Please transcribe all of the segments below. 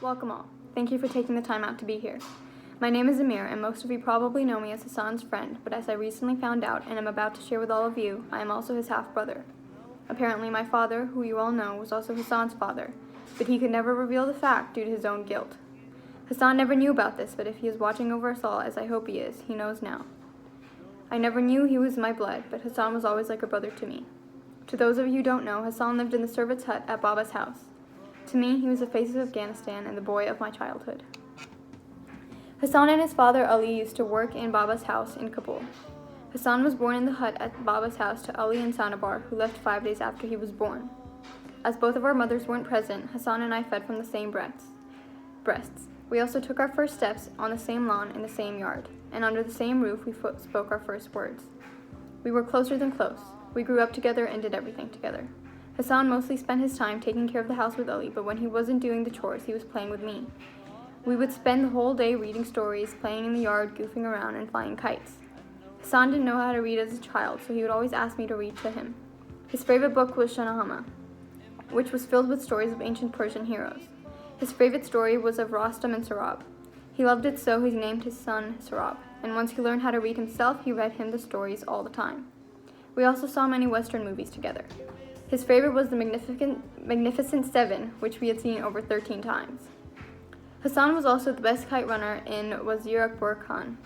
Welcome all. Thank you for taking the time out to be here. My name is Amir, and most of you probably know me as Hassan's friend, but as I recently found out and am about to share with all of you, I am also his half-brother. Apparently, my father, who you all know, was also Hassan's father, but he could never reveal the fact due to his own guilt. Hassan never knew about this, but if he is watching over us all, as I hope he is, he knows now. I never knew he was my blood, but Hassan was always like a brother to me. To those of you who don't know, Hassan lived in the servant's hut at Baba's house. To me, he was the face of Afghanistan and the boy of my childhood. Hassan and his father Ali used to work in Baba's house in Kabul. Hassan was born in the hut at Baba's house to Ali and Sanabar, who left 5 days after he was born. As both of our mothers weren't present, Hassan and I fed from the same breasts. We also took our first steps on the same lawn in the same yard, and under the same roof we spoke our first words. We were closer than close. We grew up together and did everything together. Hassan mostly spent his time taking care of the house with Ali, but when he wasn't doing the chores, he was playing with me. We would spend the whole day reading stories, playing in the yard, goofing around, and flying kites. Hassan didn't know how to read as a child, so he would always ask me to read to him. His favorite book was Shahnameh, which was filled with stories of ancient Persian heroes. His favorite story was of Rostam and Sarab. He loved it so he named his son Sarab, and once he learned how to read himself, he read him the stories all the time. We also saw many Western movies together. His favorite was the Magnificent Seven, which we had seen over 13 times. Hassan was also the best kite runner in Wazir Akbar Khan.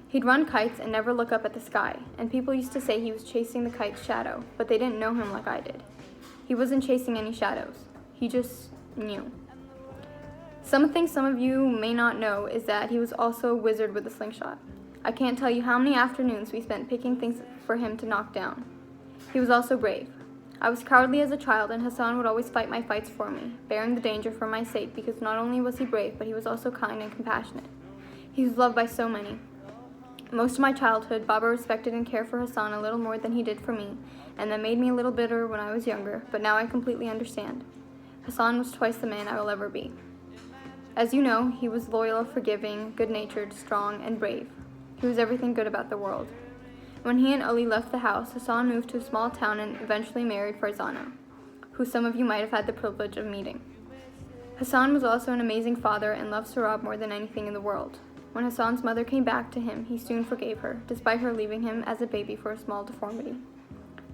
He'd run kites and never look up at the sky, and people used to say he was chasing the kite's shadow, but they didn't know him like I did. He wasn't chasing any shadows. He just knew. Something some of you may not know is that he was also a wizard with a slingshot. I can't tell you how many afternoons we spent picking things for him to knock down. He was also brave. I was cowardly as a child, and Hassan would always fight my fights for me, bearing the danger for my sake, because not only was he brave, but he was also kind and compassionate. He was loved by so many. Most of my childhood, Baba respected and cared for Hassan a little more than he did for me, and that made me a little bitter when I was younger, but now I completely understand. Hassan was twice the man I will ever be. As you know, he was loyal, forgiving, good-natured, strong, and brave. He was everything good about the world. When he and Ali left the house, Hassan moved to a small town and eventually married Farzana, who some of you might have had the privilege of meeting. Hassan was also an amazing father and loved Sarab more than anything in the world. When Hassan's mother came back to him, he soon forgave her, despite her leaving him as a baby for a small deformity.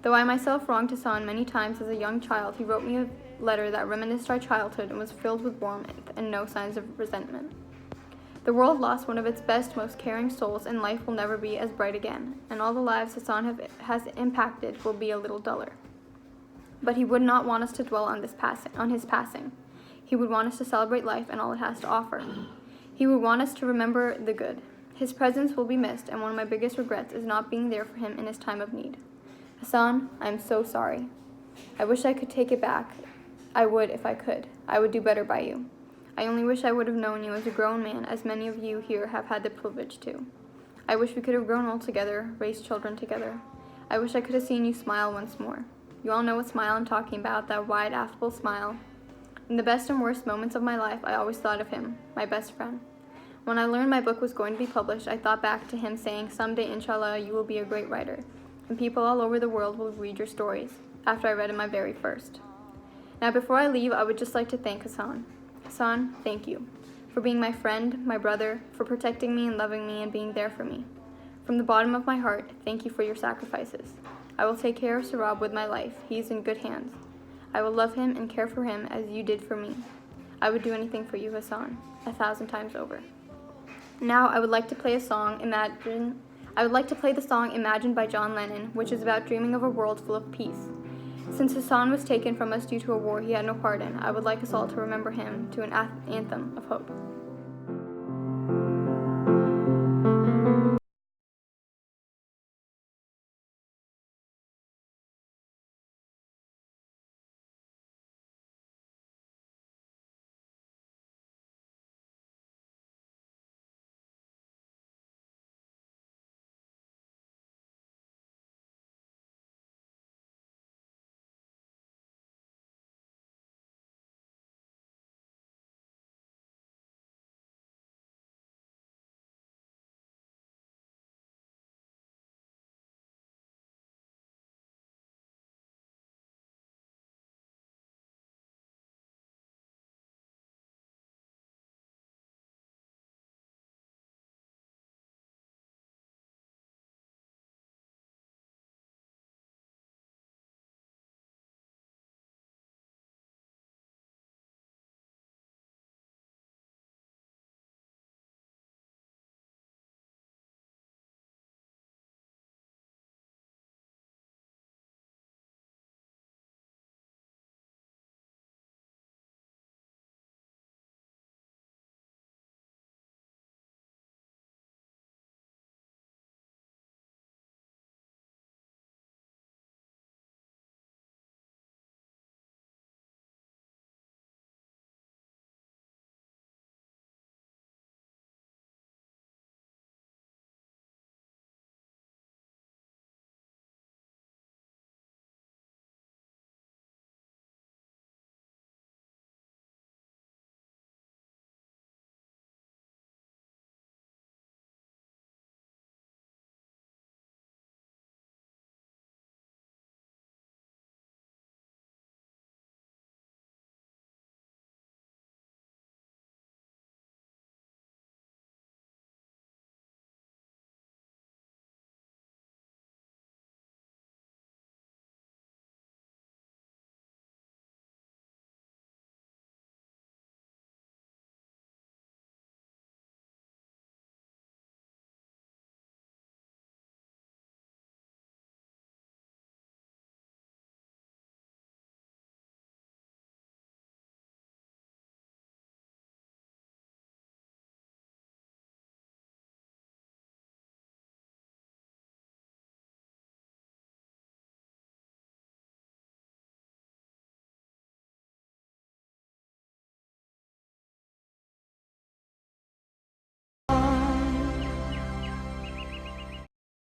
Though I myself wronged Hassan many times as a young child, he wrote me a letter that reminisced our childhood and was filled with warmth and no signs of resentment. The world lost one of its best, most caring souls, and life will never be as bright again, and all the lives Hassan has impacted will be a little duller. But he would not want us to dwell on his passing. He would want us to celebrate life and all it has to offer. He would want us to remember the good. His presence will be missed, and one of my biggest regrets is not being there for him in his time of need. Hassan, I am so sorry. I wish I could take it back. I would if I could. I would do better by you. I only wish I would have known you as a grown man, as many of you here have had the privilege to. I wish we could have grown old together, raised children together. I wish I could have seen you smile once more. You all know what smile I'm talking about, that wide, affable smile. In the best and worst moments of my life, I always thought of him, my best friend. When I learned my book was going to be published, I thought back to him saying, "Someday, inshallah, you will be a great writer, and people all over the world will read your stories," after I read it my very first. Now, before I leave, I would just like to thank Hassan. Hassan, thank you for being my friend, my brother, for protecting me and loving me and being there for me. From the bottom of my heart, thank you for your sacrifices. I will take care of Sarab with my life. He is in good hands. I will love him and care for him as you did for me. I would do anything for you, Hassan, 1,000 times over. Now, I would like to play the song Imagine by John Lennon, which is about dreaming of a world full of peace. Since Hassan was taken from us due to a war he had no part in, I would like us all to remember him to an anthem of hope.